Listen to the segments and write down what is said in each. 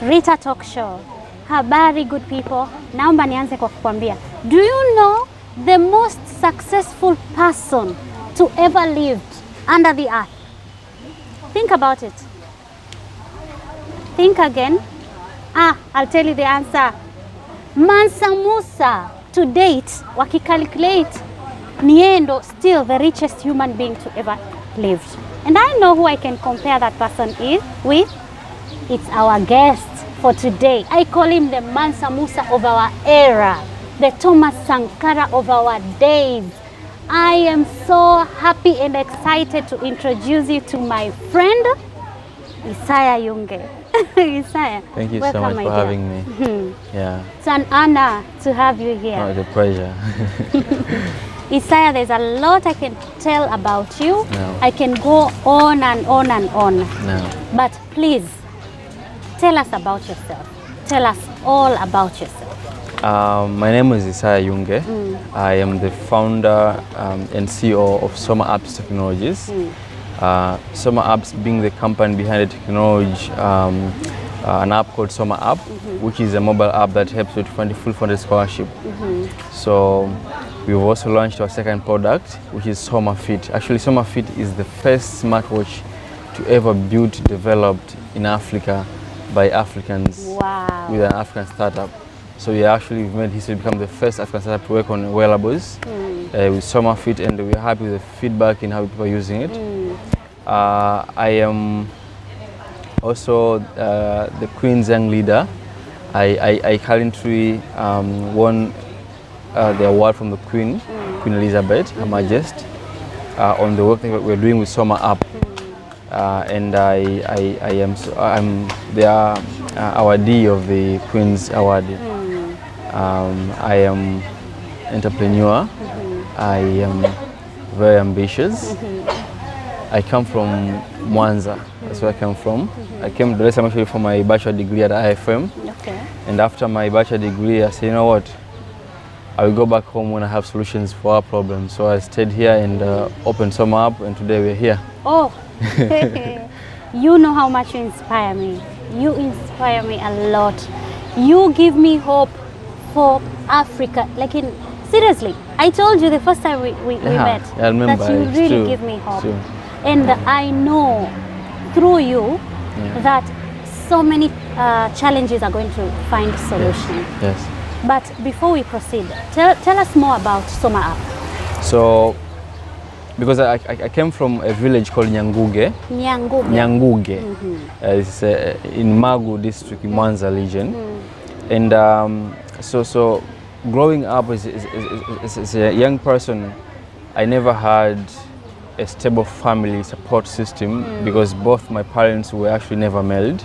Rita Talk Show. Habari good people. Naomba nianze kwa kukwambia. Do you know the most successful person to ever lived under the earth? Think about it. Think again. I'll tell you the answer. Mansa Musa. To date, wakicalculate, ni yeye ndo still the richest human being to ever lived. And I know who I can compare that person with. It's our guest for today. I call him the Mansa Musa of our era, the Thomas Sankara of our days. I am so happy and excited to introduce you to my friend, Isaya Yunge. Isaya, thank you so much for having me. Yeah. It's an honor to have you here. Oh, it's a pleasure. Isaya, there's a lot I can tell about you. No. I can go on and on and on. No. But please, tell us about yourself. Tell us all about yourself. My name is Isaya Yunge. I am the founder and CEO of Soma Apps Technologies. Soma Apps being the company behind the technology, an app called Soma App, which is a mobile app that helps you to fund full funded scholarship. So we've also launched our second product, which is Soma Fit. Actually, Soma Fit is the first smartwatch to ever built, developed in Africa by Africans. Wow. With an African startup. So we actually made history to become the first African startup to work on wearables with Soma Fit, and we're happy with the feedback and how people are using it. I am also the Queen's Young Leader. I currently won the award from the Queen Elizabeth, Her Majesty, on the work that we're doing with Soma App. And I'm the awardee of the Queen's Award. I am entrepreneur. I am very ambitious. I come from Mwanza. That's where I come from. I came to Dar es Salaam actually for my bachelor degree at IFM. Okay. And after my bachelor degree, I said, you know what? I will go back home when I have solutions for our problems. So I stayed here and opened Soma Up, and today we're here. Oh, you know how much you inspire me. You inspire me a lot. You give me hope for Africa. Seriously, I told you the first time we met I remember, that you really true. give me hope. True. And I know through you that so many challenges are going to find a solution. Yes. But before we proceed, tell us more about Soma App. So, because I came from a village called Nyanguge. It's in Magu district in Mwanza region. And so growing up as a young person, I never had a stable family support system because both my parents were actually never married.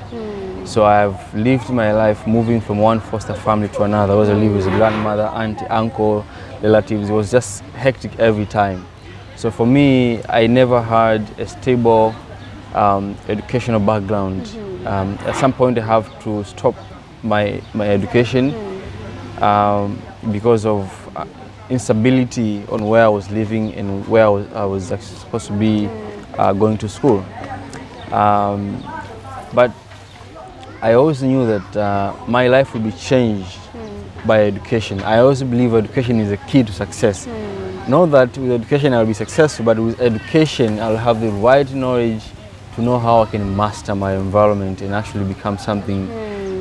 So I've lived my life moving from one foster family to another. I was living with grandmother, auntie, uncle, relatives. It was just hectic every time. So for me, I never had a stable educational background. At some point, I have to stop my education because of instability on where I was living and where I was supposed to be going to school. But I always knew that my life would be changed by education. I also believe education is a key to success. Not that with education I'll be successful, but with education I'll have the right knowledge to know how I can master my environment and actually become something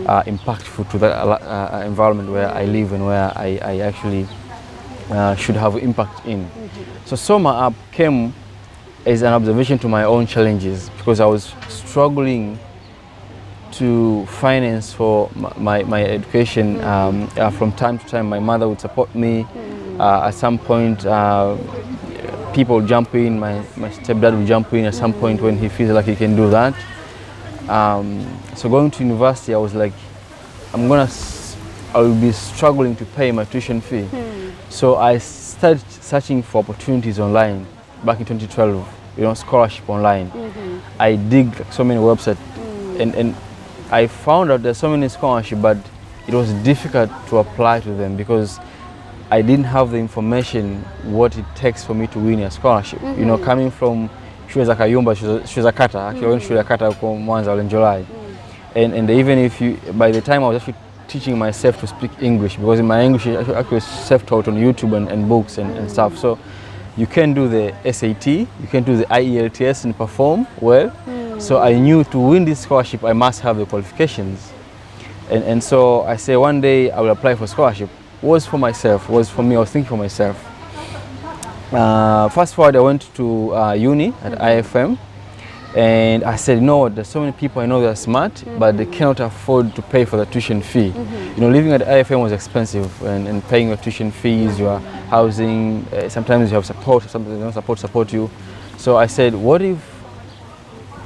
impactful to that environment where I live and where I actually should have impact in. So Soma App came as an observation to my own challenges because I was struggling to finance for my education. From time to time, my mother would support me. At some point, people would jump in. My stepdad would jump in at some point when he feels like he can do that. So going to university, I was like, I will be struggling to pay my tuition fee. So I started searching for opportunities online back in 2012, scholarship online. I digged so many websites and I found out there's so many scholarships, but it was difficult to apply to them because I didn't have the information what it takes for me to win a scholarship. Coming from shule za Kayumba, shule za kata, akiwa shule ya kata huko Mwanza Olenjolai. and even if you, by the time I was actually teaching myself to speak English, because my English is actually self-taught on YouTube and books and stuff. So you can do the SAT, you can do the IELTS and perform well. So I knew to win this scholarship, I must have the qualifications. And so I say one day I will apply for scholarship. Was for myself, was for me, I was thinking for myself. Fast forward, I went to uni at IFM, and I said, no, there's so many people I know that are smart, but they cannot afford to pay for the tuition fee. You know, living at IFM was expensive, and paying your tuition fees, your housing, sometimes you have support, sometimes they don't support you. So I said, what if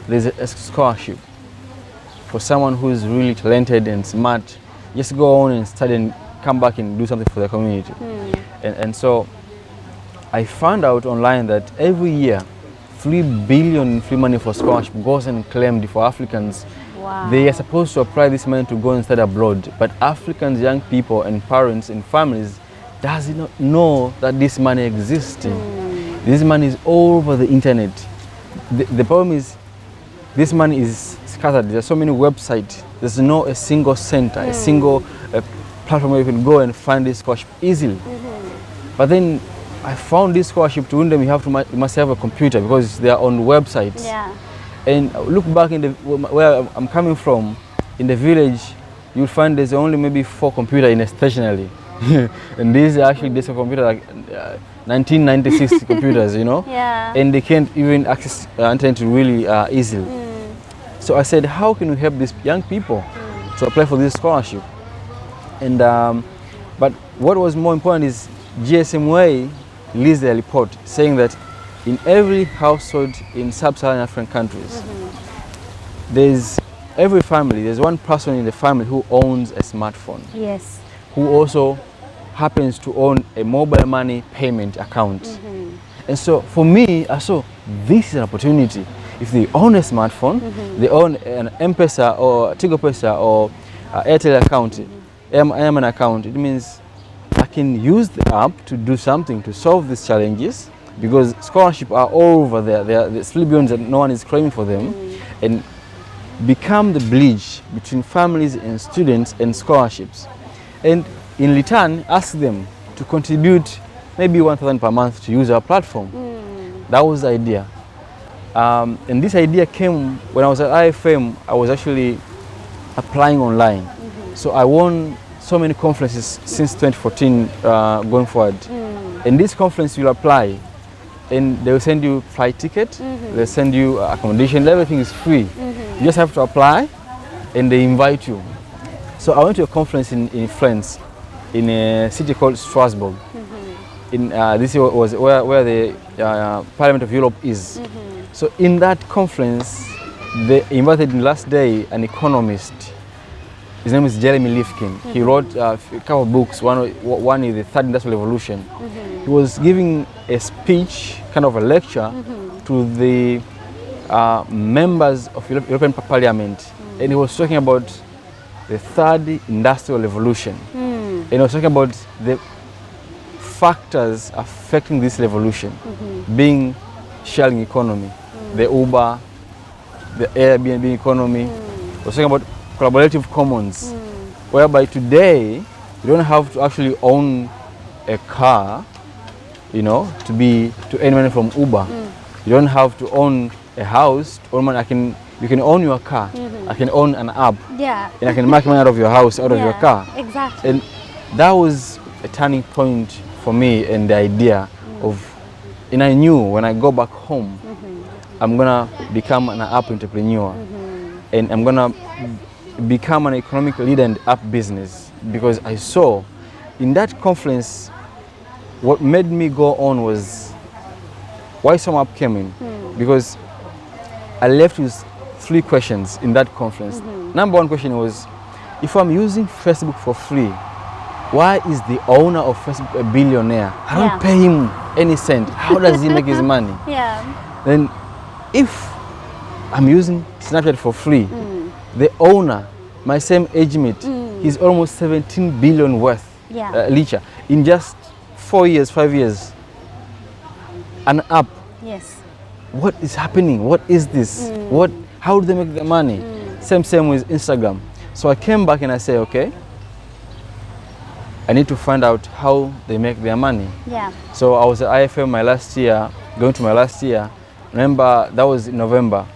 there's a scholarship for someone who's really talented and smart, just go on and study and come back and do something for the community. And so I found out online that every year 3 billion free money for scholarship goes and claimed for Africans. Wow. They are supposed to apply this money to go and study abroad, but Africans, young people and parents and families does not know that this money exists. This money is all over the internet. The problem is this money is scattered. There are so many websites. There's no a single center, a single platform where you can go and find this scholarship easily. But then I found this scholarship. To win them, you must have a computer, because they are on websites. Yeah. And look back in where I'm coming from, in the village, you'll find there's only maybe 4 computers in a stationery. And these are actually desktop computers, like 1996 computers, you know? Yeah. And they can't even access internet really easily. So I said, how can we help these young people to apply for this scholarship? And but what was more important is GSMA released their report saying that in every household in sub-Saharan African countries, there's one person in the family who owns a smartphone. Yes. Who also happens to own a mobile money payment account. And so for me, I saw this is an opportunity. If they own a smartphone, they own an M-Pesa or Tigo Pesa or Airtel account, an account, it means I can use the app to do something to solve these challenges, because scholarships are all over there. They are the 3 billion that no one is claiming for them, and become the bridge between families and students and scholarships. And in return, ask them to contribute maybe 1,000 per month to use our platform. That was the idea. And this idea came when I was at IFM. I was actually applying online. So I won so many conferences since 2014 going forward. And this conference you'll apply, and they will send you flight ticket, they'll send you accommodation, everything is free. You just have to apply, and they invite you. So I went to a conference in France, in a city called Strasbourg. This was where the Parliament of Europe is. So in that conference, they invited the last day an economist. His name is Jeremy Lifkin. He wrote a couple of books. One is the Third Industrial Revolution. He was giving a speech, kind of a lecture, to the members of European Parliament, and he was talking about the Third Industrial Revolution. And he was talking about the factors affecting this revolution, being sharing economy, the Uber, the Airbnb economy. He was talking about collaborative commons, whereby today you don't have to actually own a car, you know, to earn money from Uber. You don't have to own a house to earn money. You can own your car. I can own an app. Yeah. And I can make money out of your house, out of your car. Exactly. And that was a turning point for me, and the idea of, and I knew when I go back home, I'm gonna become an app entrepreneur, and I'm gonna become an economic leader in the app business, because I saw in that conference, what made me go on was why some app came in, because I left with 3 questions in that conference. Number 1 question was, if I'm using Facebook for free, why is the owner of Facebook a billionaire? I don't pay him any cent. How does he make his money? Then if I'm using Snapchat for free, the owner, my same age mate, he's almost 17 billion worth, Licha, in just 4 years, 5 years. An app. Yes. What is happening? What is this? How do they make the money? Same with Instagram. So I came back and I said, okay, I need to find out how they make their money. Yeah. So I was at IFM my last year, going to my last year. Remember, that was in November.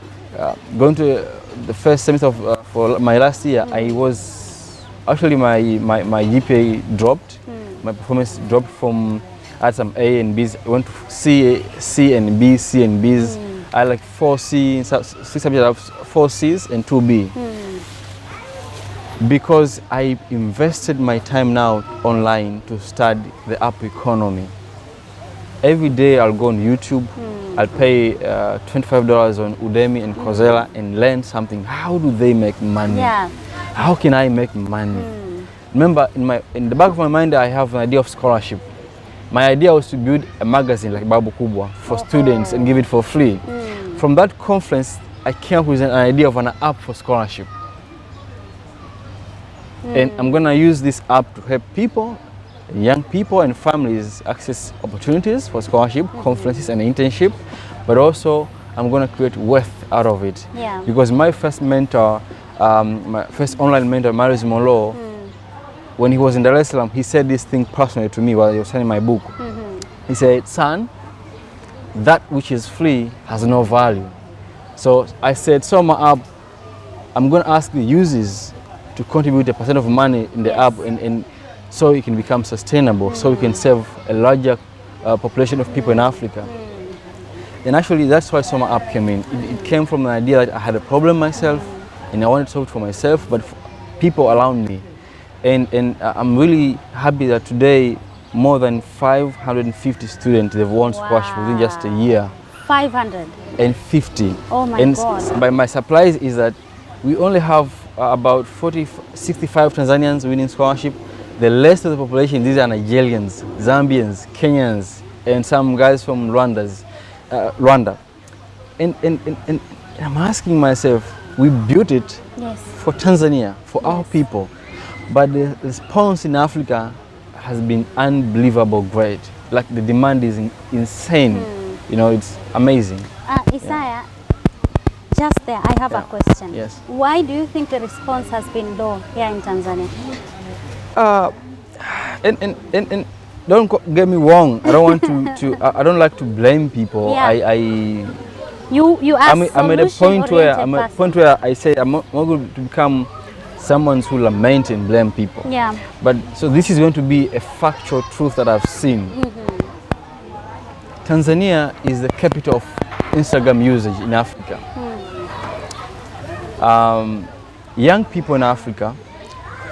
Going to the first semester for my last year, I was, actually my GPA dropped. My performance dropped from, I had some A and B's. I went to C and B, C and B's. I had like 4 C, 6 subjects, I have 4 C's and 2 B. Because I invested my time now online to study the app economy. Every day I'll go on YouTube, I'll pay $25 on Udemy and Coursera and learn something. How do they make money? Yeah. How can I make money? Remember, in the back of my mind, I have an idea of scholarship. My idea was to build a magazine like Babu Kubwa for students and give it for free. From that conference, I came up with an idea of an app for scholarship. And I'm going to use this app to help people, young people and families access opportunities for scholarship, conferences and internship. But also, I'm going to create wealth out of it. Yeah. Because my first mentor, my first online mentor, Marius Molo, when he was in Dar es Salaam, he said this thing personally to me while he was signing my book. He said, son, that which is free has no value. So I said, so my app, I'm going to ask the users to contribute a % of money in the app, and so it can become sustainable, so we can serve a larger population of people in Africa. And actually, that's why Soma app came in. It came from an idea that I had a problem myself, and I wanted to solve it for myself, but for people around me. And I'm really happy that today, more than 550 students, they've won scholarship within just a year. 550. Oh my God. By my surprise is that we only have about 65 Tanzanians winning scholarship. The rest of the population, these are Nigerians, Zambians, Kenyans, and some guys from Rwanda. And I'm asking myself, we built it for Tanzania, for our people, but the response in Africa has been unbelievable great. Like the demand is insane. You know, it's amazing. Isaya, just there, I have a question. Yes. Why do you think the response has been low here in Tanzania? And don't get me wrong. I don't want I don't like to blame people. Yeah. I'm at a point where I say I'm not going to become someone who lament and blame people. Yeah. But so this is going to be a factual truth that I've seen. Tanzania is the capital of Instagram usage in Africa. Young people in Africa,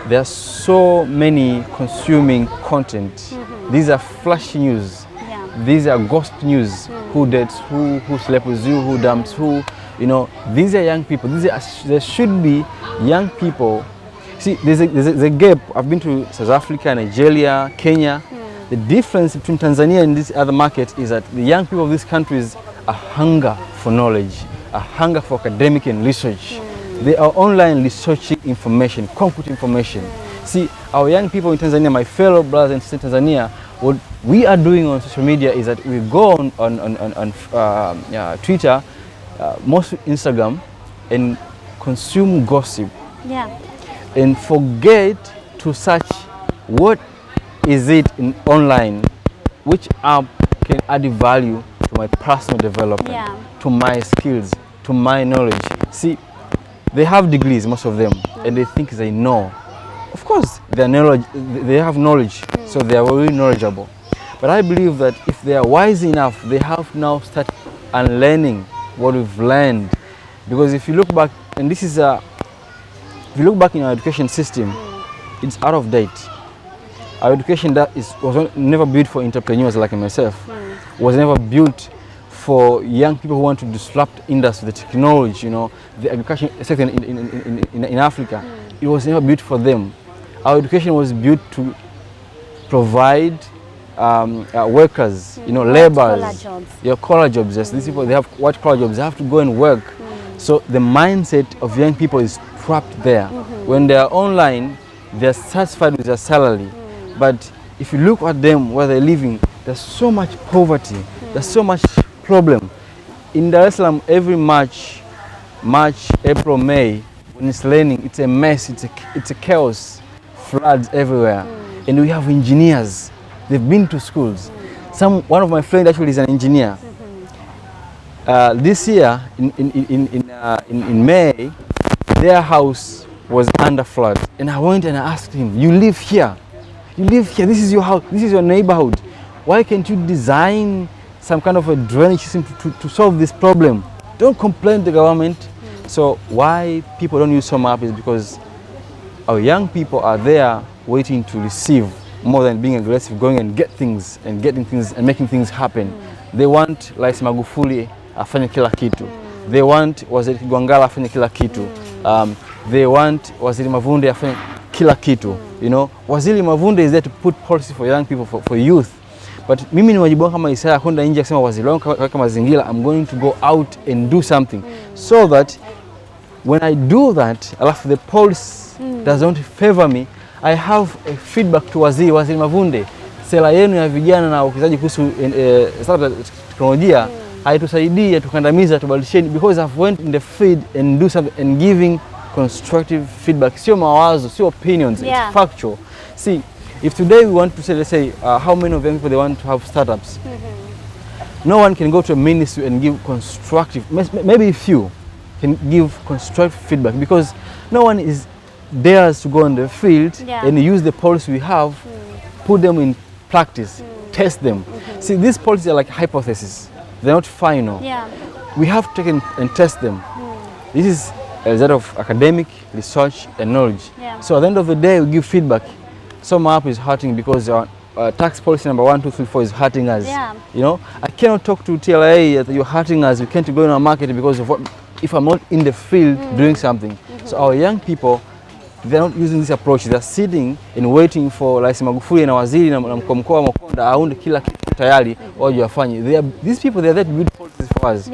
there are so many consuming content. These are flash news. These are ghost news. Who dates who slept with you, who dumps who. You know, these are young people. There should be young people. See, there's a gap. I've been to South Africa, Nigeria, Kenya. The difference between Tanzania and these other markets is that the young people of these countries are hunger for knowledge, a hunger for academic and research. They are online researching information, concrete information. See, our young people in Tanzania, my fellow brothers and sisters in Tanzania, what we are doing on social media is that we go on Twitter, mostly Instagram, and consume gossip. And forget to search what is it in online, which app can add value to my personal development, to my skills, to my knowledge. See, they have degrees, most of them, and they think they know. Of course, they have knowledge, so they are very knowledgeable. But I believe that if they are wise enough, they have now started unlearning what we've learned. Because if you look back, and this is if you look back in our education system, it's out of date. Our education was never built for entrepreneurs like myself. Was never built for young people who want to disrupt industry, the technology, you know, the agriculture sector in Africa. It was never built for them. Our education was built to provide workers, you know, laborers, collar jobs. Yes, these people, they have white collar jobs. They have to go and work. So the mindset of young people is trapped there. When they are online, they are satisfied with their salary. But if you look at them where they're living, there's so much poverty. There's so much problem. In Dar es Salaam, every March, April, May, when it's raining, it's a mess, it's a chaos, floods everywhere. And we have engineers, they've been to schools. One of my friends actually is an engineer. This year, in May, their house was under flood. And I went and I asked him, you live here, this is your house, this is your neighborhood. Why can't you design some kind of a drainage system to solve this problem? Don't complain to the government. So why people don't use SOMA app is because our young people are there waiting to receive more than being aggressive, going and getting things and making things happen. They want like Magufuli afanye kila kitu. They want Waziri Kigwangalla afanye kila kitu. They want Waziri Mavunde afanye kila kitu. You know, Waziri Mavunde is there to put policy for young people, for youth. But mimi ni wajibu wangu kama Isaya kwenda nje kusema waziri wangu kama mazingira, I'm going to go out and do something so that when I do that, alafu the police doesn't favor me, I have a feedback to Waziri Mavunde. Sera yenu ya vijana na uwekezaji kuhusu teknolojia haitusaidia, tukandamiza, tubadilisheni, because I've went in the field and do something and giving constructive feedback. Sio mawazo, sio opinions, it's factual. See, if today we want to say, let's say, how many of young people they want to have startups, no one can go to a ministry and give constructive, maybe a few can give constructive feedback, because no one dares to go in the field and use the policy we have, put them in practice, test them. See, these policies are like hypotheses. They're not final. We have to take and test them. This is a result of academic research and knowledge. So at the end of the day, we give feedback. SOMA app is hurting because tax policy number 1, 2, 3, 4 is hurting us. You know, I cannot talk to TLA that you're hurting us. We can't go in our market because of what, if I'm not in the field doing something. So our young people, they're not using this approach. They're sitting and waiting for like Magufuli na waziri na mkoa Makonda aunde kila kitu tayari waje wafanye. These people, they're there to build policies for us.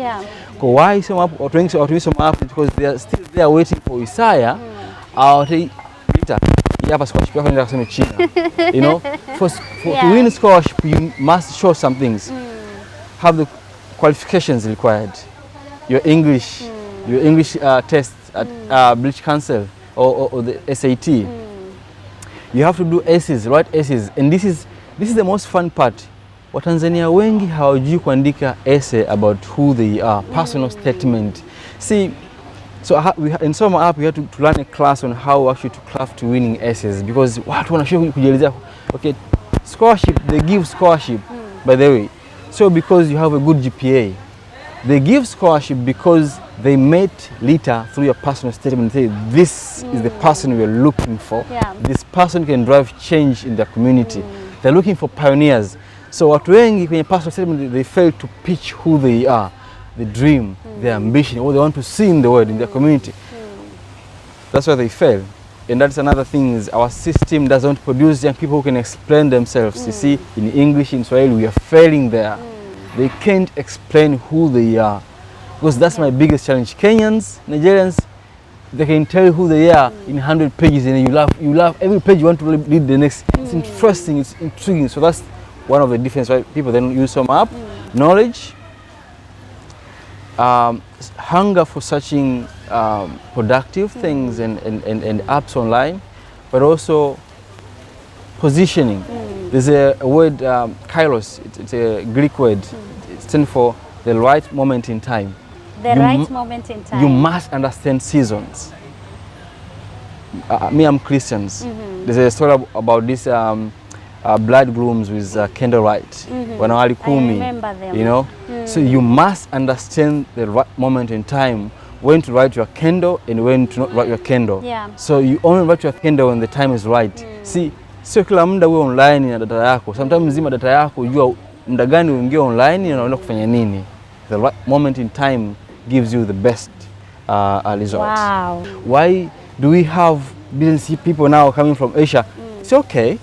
Why SOMA app, watu wengi SOMA app, because they are still there waiting for Isaya hapa scholarship yako nenda kusema China. You know, to win scholarship you must show some things. Have the qualifications required. Your English test at British Council or the SAT. You have to do essays, write essays, and this is the most fun part. Watanzania wengi hawajui kuandika essay about who they are, personal statement. See, so in SOMA app we had to learn a class on how actually to craft winning essays, because watu wanashindwa kujielezea. Okay, scholarship, they give scholarship by the way. So because you have a good GPA, they give scholarship because they met Lita through your personal statement and say, this is the person we are looking for. This person can drive change in their community. They're looking for pioneers. So watu wengi kwenye personal statement, they fail to pitch who they are, the dream, their ambition, what they want to see in the world, in their community. That's why they fail. And that's another thing, is our system doesn't produce young people who can explain themselves. You see, in English, in Swahili, we are failing there. They can't explain who they are. Because that's my biggest challenge. Kenyans, Nigerians, they can tell who they are in 100 pages, and you love every page, you want to read the next. It's interesting, it's intriguing. So that's one of the difference why people then use SOMA app. Knowledge, hunger for searching productive things and apps online, but also positioning. There's a word, kairos, it's a Greek word. It stands for the right moment in time. The right moment in time. You must understand seasons. Me, I'm Christians. There's a story about this blood blooms with candlelight. I remember them. You know? So you must understand the right moment in time, when to write your candle and when to not write your candle. So you only write your candle when the time is right. See, sio kila muda uwe online na data yako. Sometimes zima data yako ujua muda gani uingie online na unaenda kufanya nini. The right moment in time gives you the best results. Wow. Why do we have business people now coming from Asia? It's okay.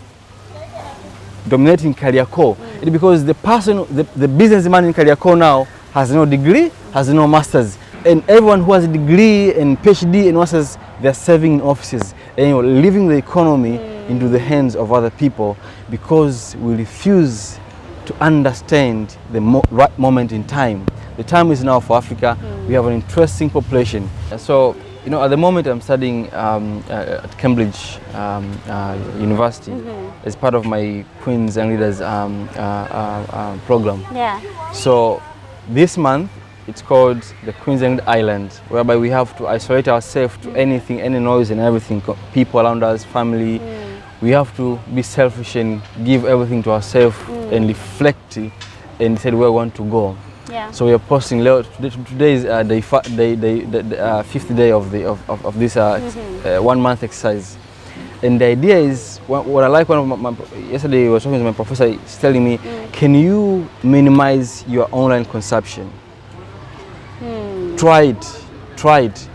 Dominating Kariako. It's because the person, the businessman in Kariako now has no degree, has no masters. And everyone who has a degree and PhD and masters, they're serving in offices and leaving the economy into the hands of other people, because we refuse to understand the right moment in time. The time is now for Africa. We have an interesting population. So you know, at the moment I'm studying at Cambridge University as part of my Queens and Leaders program. Yeah. So this month it's called the Queens and Island, whereby we have to isolate ourselves to anything, any noise and everything, people around us, family. We have to be selfish and give everything to ourselves and reflect and decide where we want to go. Yeah. So we are posting. Today is the fifth day of this 1 month exercise, and the idea is what I like. Yesterday I was talking to my professor. He's telling me, can you minimize your online consumption? Try it,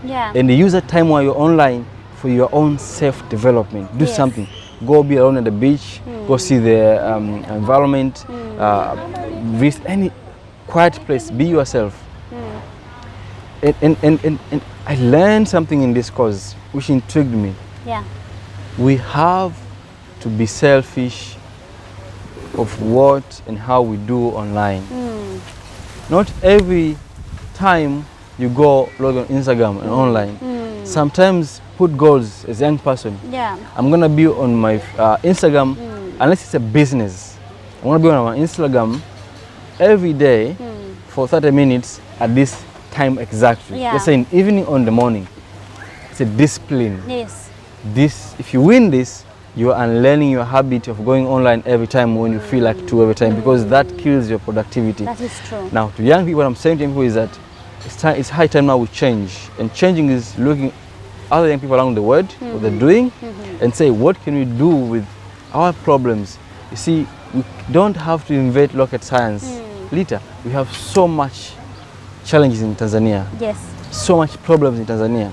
Yeah. and use that time while you're online for your own self-development. Do Yes. something. Go be alone at the beach. Go see the environment. Visit any quiet place. Be yourself. And I learned something in this course which intrigued me. Yeah. We have to be selfish of what and how we do online. Not every time you go log on Instagram and online. Sometimes put goals as a young person. Yeah. I'm gonna be on my Instagram, unless it's a business. I'm gonna be on my Instagram every day for 30 minutes at this time exactly. Yeah. Let's say in evening or in the morning. It's a discipline. Yes. If you win this, you are unlearning your habit of going online every time when you feel like to every time, because that kills your productivity. That is true. Now, to young people, what I'm saying to young people is that it's high time now we change. And changing is looking other young people around the world, what they're doing, and say, what can we do with our problems? You see, we don't have to invent rocket science. Later, we have so much challenges in Tanzania. Yes. So much problems in Tanzania.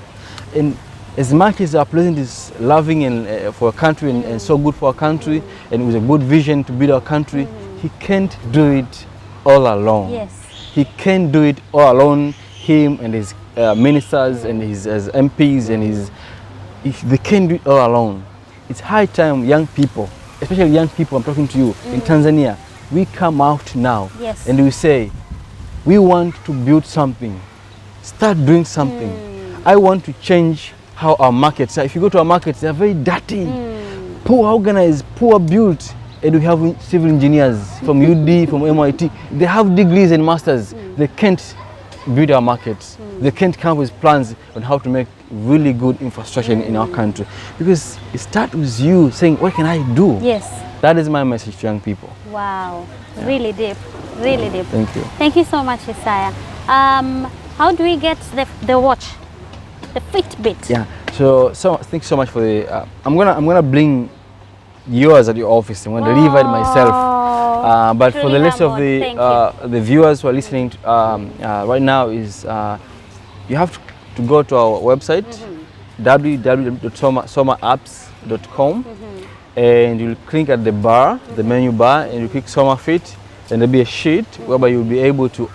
And as much as our president is loving and for our country and so good for our country and with a good vision to build our country, he can't do it all alone. Yes. He can't do it all alone. Him and his ministers and his MPs and they can't do it all alone. It's high time young people, especially young people, I'm talking to you, in Tanzania, we come out now. Yes. And we say, we want to build something. Start doing something. I want to change how our markets are. If you go to our markets, they're very dirty, poor organized, poor built. And we have civil engineers from UD, from MIT. They have degrees and masters. They can't build our markets. They can't come with plans on how to make really good infrastructure in our country. Because it starts with you saying, what can I do? Yes. That is my message to young people. Wow. Really deep. Really deep. Thank you. Thank you so much, Isaya. How do we get the watch? The Fitbit? Yeah. So thanks so much for the. I'm gonna bring yours at your office. I'm gonna deliver it myself. But for the rest of the viewers who are listening right now, is you have to go to our website www.somaapps.com and you'll click at the bar, the menu bar, and you click Soma Fit, and there'll be a sheet whereby you'll be able to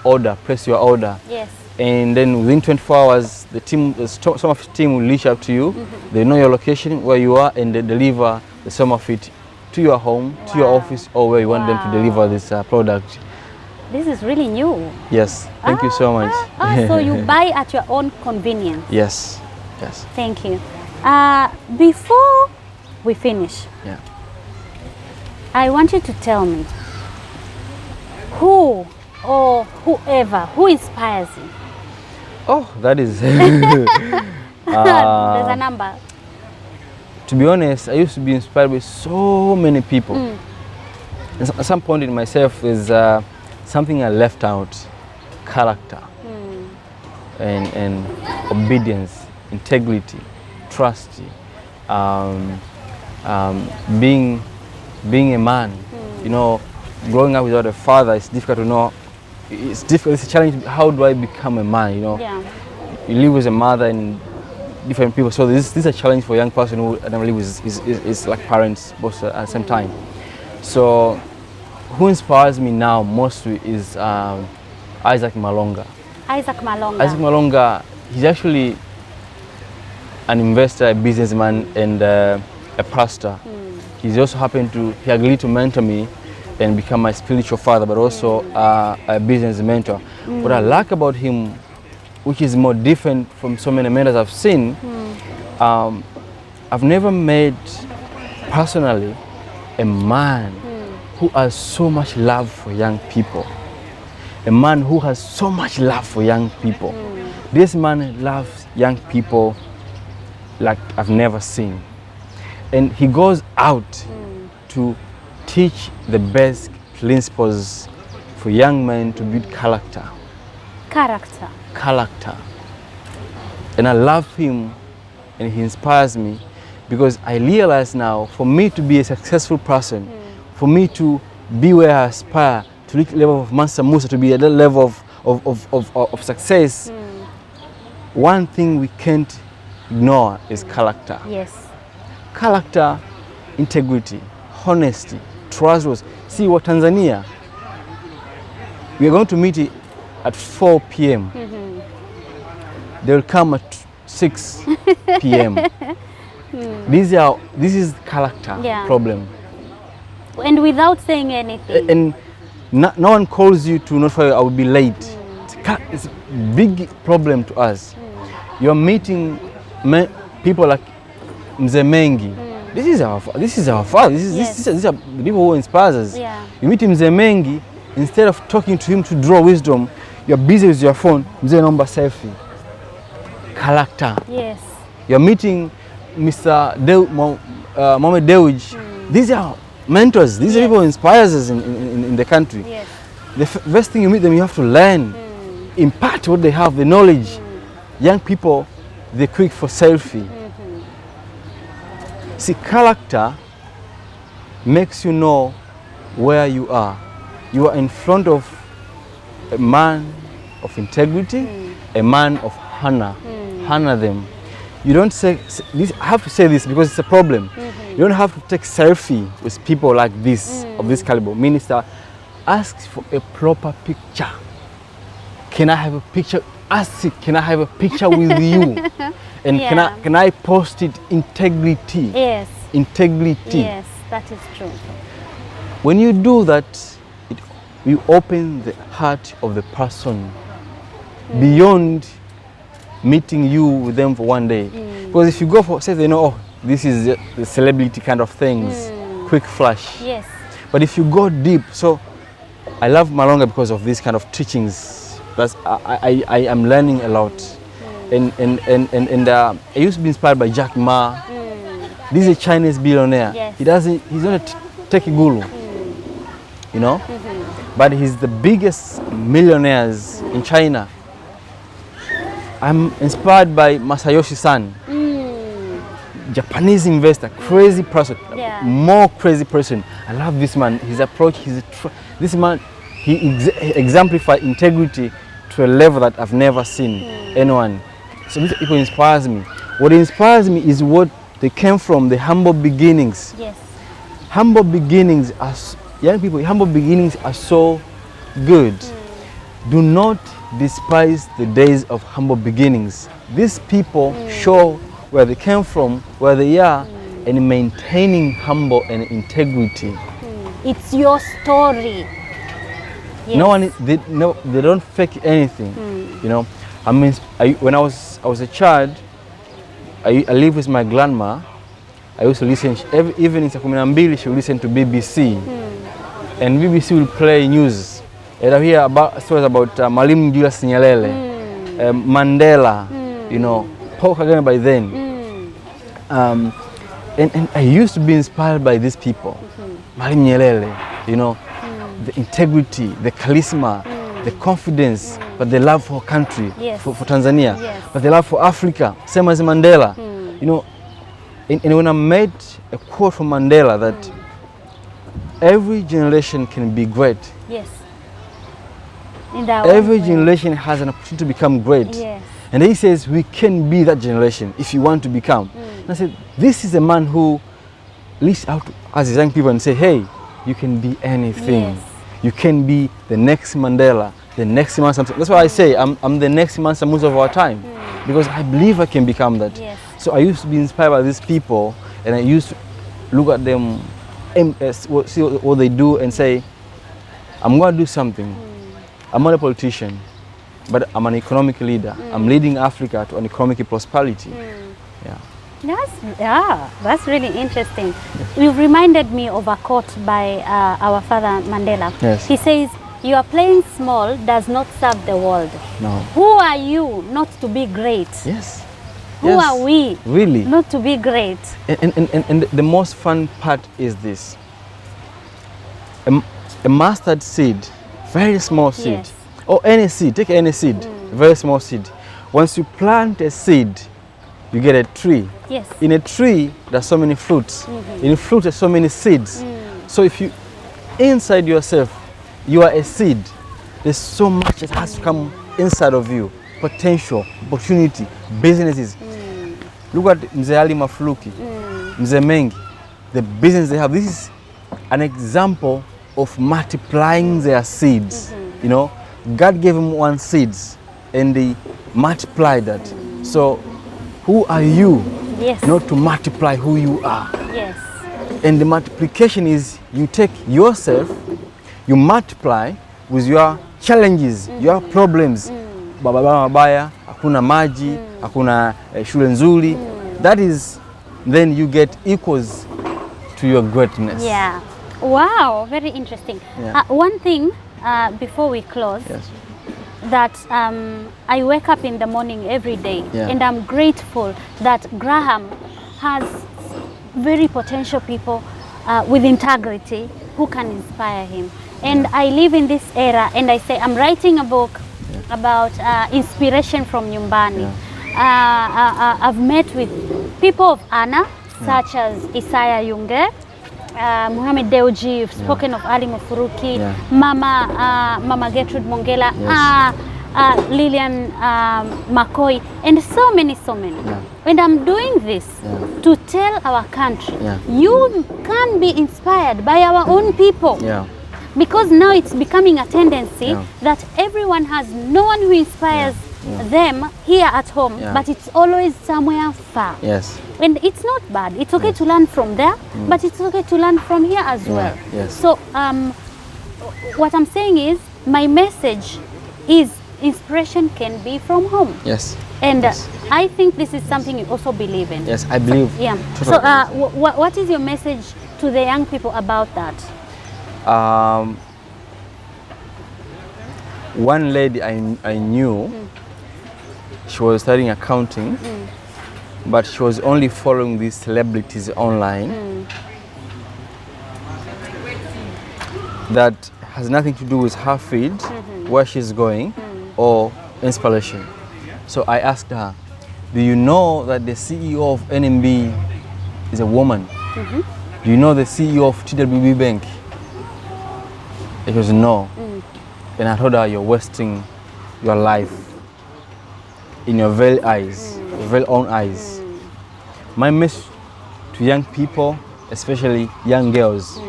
place your order. Yes. And then within 24 hours, the Soma Fit team will reach out to you. They know your location, where you are, and they deliver the Soma Fit to your home, to your office, or where you want them to deliver this product. This is really new. Yes, thank you so much. So you buy at your own convenience. Yes, yes. Thank you. Before we finish, I want you to tell me who or whoever who inspires you. Oh, that is. There's a number. To be honest, I used to be inspired by so many people. At some point in myself, there's something I left out: character, and obedience, integrity, trust, being a man. You know, growing up without a father, it's difficult to know. It's difficult. It's a challenge. How do I become a man? You know, you live with a mother and different people. So this is a challenge for a young person who never live with is like parents both at the same time. So who inspires me now mostly is Isaac Malonga. Isaac Malonga. Isaac Malonga, he's actually an investor, a businessman, and a pastor. He's also he agreed to mentor me and become my spiritual father, but also a business mentor. What I like about him, which is more different from so many mentors I've seen. I've never met personally a man who has so much love for young people. A man who has so much love for young people. This man loves young people like I've never seen. And he goes out to teach the best principles for young men to build character. Character. And I love him, and he inspires me, because I realize now, for me to be a successful person, for me to be where I aspire, to reach the level of Mansa Musa, to be at that level of success, one thing we can't ignore is character. Yes. Character, integrity, honesty, trustworthiness. See what Tanzania, we are going to meet at 4 p.m. They will come at 6 p.m. This is character problem. And without saying anything. And no one calls you to notify you, I will be late. It's a big problem to us. You're meeting people like Mzee Mengi. This is our father. These are the people who inspire us. You meet Mzee Mengi, instead of talking to him to draw wisdom, you're busy with your phone. Mzee naomba selfie. Character. Yes. You're meeting Mr. Mohamed Dewji. These are mentors. These are people who inspire us in the country. Yes. The first thing you meet them, you have to learn, impart what they have, the knowledge. Young people, they're quick for selfie. See, character makes you know where you are. You are in front of a man of integrity, a man of honor. Honor them. You don't say this. I have to say this because it's a problem. You don't have to take selfie with people like this, of this caliber. Minister, ask for a proper picture. Can I have a picture? Ask it, can I have a picture with you? And can I post it? Integrity. Yes. Integrity. Yes, that is true. When you do that, you open the heart of the person beyond meeting you with them for one day. Because if you go for, say, they know, oh, this is the celebrity kind of things, quick flash. Yes. But if you go deep, so I love Malonga because of these kind of teachings. That's, I am learning a lot. And I used to be inspired by Jack Ma. This is a Chinese billionaire. Yes. He's not a techie guru, you know? But he's the biggest millionaires in China. I'm inspired by Masayoshi Son, Japanese investor, crazy person, more crazy person. I love this man. His approach, this man, he exemplifies integrity to a level that I've never seen anyone. So these people inspires me. What inspires me is what they came from, the humble beginnings. Yes. Humble beginnings are, young people, humble beginnings are so good. Do not despise the days of humble beginnings. These people show where they came from, where they are, and maintaining humble and integrity. It's your story. Yes. No one, they don't fake anything. You know, I mean, when I was a child, I lived with my grandma. I used to listen every evening. Saa 12 she would listen to BBC, and BBC will play news. And I hear about stories about Mwalimu Julius Nyerere, Mandela, you know, Paul Kagame by then. And I used to be inspired by these people. Mwalimu Nyerere, you know, the integrity, the charisma, the confidence, but the love for country, for Tanzania, but the love for Africa, same as Mandela. You know, and when I made a quote from Mandela that every generation can be great. Yes. Every generation has an opportunity to become great. Yes. And he says we can be that generation if you want to become. And I said, this is a man who reached out to us as young people and say, hey, you can be anything. Yes. You can be the next Mandela, the next Mansa Musa. That's why I say I'm the next Mansa Musa of our time, because I believe I can become that. Yes. So I used to be inspired by these people, and I used to look at them, see what they do, and say, I'm going to do something. I'm not a politician. but I'm an economic leader. I'm leading Africa to an economic prosperity. Yeah. That's really interesting. You've reminded me of a quote by our father Mandela. Yes. He says, "You are playing small does not serve the world." No. Who are you not to be great? Yes. Who Yes. are we Really? not to be great? And the most fun part is this. A mustard seed, very small seed, Yes. or any seed, take any seed, very small seed. Once you plant a seed, you get a tree. Yes. In a tree, there's so many fruits. In a fruit, there's so many seeds. So if you, inside yourself, you are a seed, there's so much that has to come inside of you. Potential, opportunity, businesses. Look at Mzee Ali Mafuluki, Mzee Mengi, the business they have. This is an example of multiplying their seeds. You know, God gave them one seeds and they multiplied that. So who are you Yes. not to multiply who you are? Yes. And the multiplication is you take yourself, you multiply with your challenges, your problems. Baba mabaya, hakuna maji, hakuna shule nzuri. That is, then you get equals to your greatness. Yeah. Wow, very interesting. Yeah. One thing before we close, Yes. that I wake up in the morning every day, Yeah. and I'm grateful that Graham has very potential people with integrity who can inspire him. And I live in this era, and I say I'm writing a book about inspiration from Nyumbani. I've met with people of honor, such as Isaya Yunge, Muhammad Deuji, you've spoken of Ali Mufuruki, Mama Gertrude Mongela, Lillian McCoy, and so many. And I'm doing this to tell our country, you can be inspired by our own people. Because now it's becoming a tendency that everyone has no one who inspires them here at home, but it's always somewhere far. Yes. And it's not bad. It's okay to learn from there, but it's okay to learn from here as well. Yes. So what I'm saying is, my message is inspiration can be from home. Yes. And I think this is something you also believe in. Yes, I believe. Yeah. Totally. So what is your message to the young people about that? One lady I knew, she was studying accounting, but she was only following these celebrities online. That has nothing to do with her field, where she's going, or inspiration. So I asked her, do you know that the CEO of NMB is a woman? Do you know the CEO of TWB Bank? It was no. And I told her, you're wasting your life in your very eyes, your very own eyes. My message to young people, especially young girls,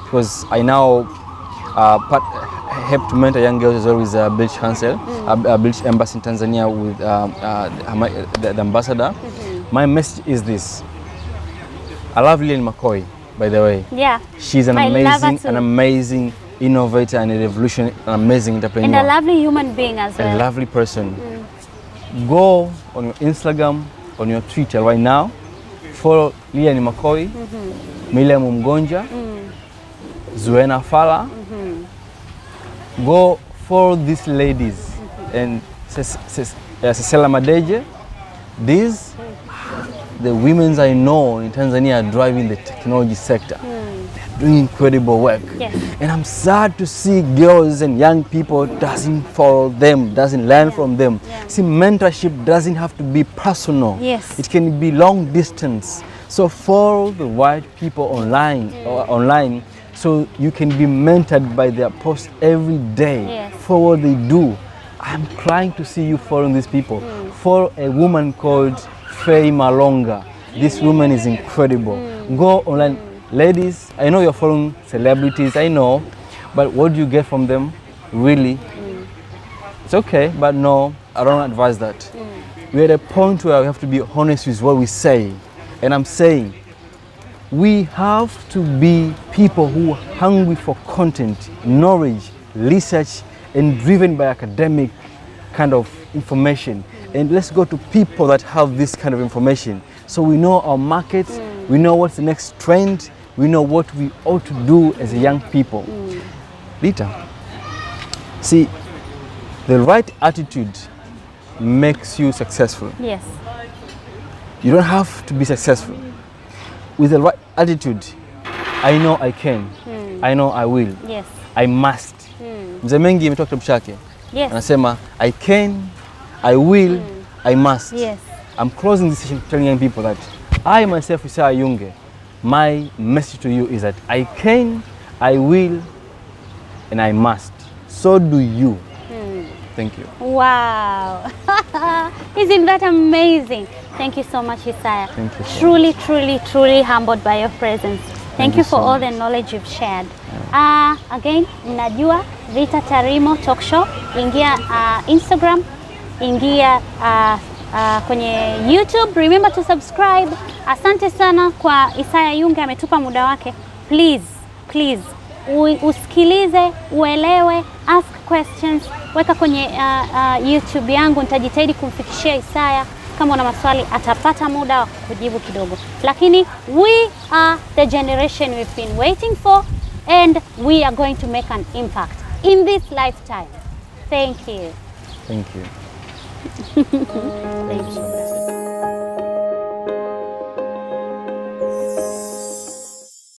because I now help to mentor young girls as well with British Council, British Embassy in Tanzania with the ambassador. My message is this. I love Lillian McCoy, by the way. Yeah. She's an amazing innovator and a revolution, an amazing entrepreneur. And a lovely human being as well. A lovely person. Go on your Instagram, on your Twitter right now, follow Lillian McCoy, Miriam Mgonja, Zuena Fala. Go follow these ladies and Cecilia Madeje. These the women I know in Tanzania are driving the technology sector. They're doing incredible work. Yes. And I'm sad to see girls and young people doesn't follow them, doesn't learn from them. See, mentorship doesn't have to be personal. Yes. It can be long distance. So follow the right people online, so you can be mentored by their posts every day. Yes. For what they do. I'm trying to see you following these people. Follow a woman called Faye Malonga. This woman is incredible. Go online. Ladies, I know you're following celebrities, I know, but what do you get from them? Really? It's okay, but no, I don't advise that. We're at a point where we have to be honest with what we say. And I'm saying, we have to be people who are hungry for content, knowledge, research, and driven by academic kind of information, and let's go to people that have this kind of information, so we know our markets, we know what's the next trend, we know what we ought to do as a young people. Rita, see, the right attitude makes you successful. Yes. You don't have to be successful. With the right attitude, I know I can, I know I will, Yes. I must. Mzee Mengi ametoa kitabu chake. Yes. Anasema I can, I will, I must. Yes. I'm closing this session telling young people that I myself, Isaya Yunge, my message to you is that I can, I will, and I must. So do you. Thank you. Wow. Isn't that amazing? Thank you so much, Isaya. Thank you so Truly, truly, truly humbled by your presence. Thank you for so all the knowledge you've shared. Again, mnajua Rita Tarimo Talk Show. Ingia Instagram, ingia kwenye YouTube. Remember to subscribe. Asante sana kwa Isaya Yunge, ametupa muda wake. Please, usikilize, uelewe, ask questions. Weka kwenye YouTube yangu, nitajitahidi kumfikishia Isaya. Kama una maswali atapata muda wa kujibu kidogo. Lakini we are the generation we've been waiting for, and we are going to make an impact in this lifetime. Thank you. Thank you. Thank you.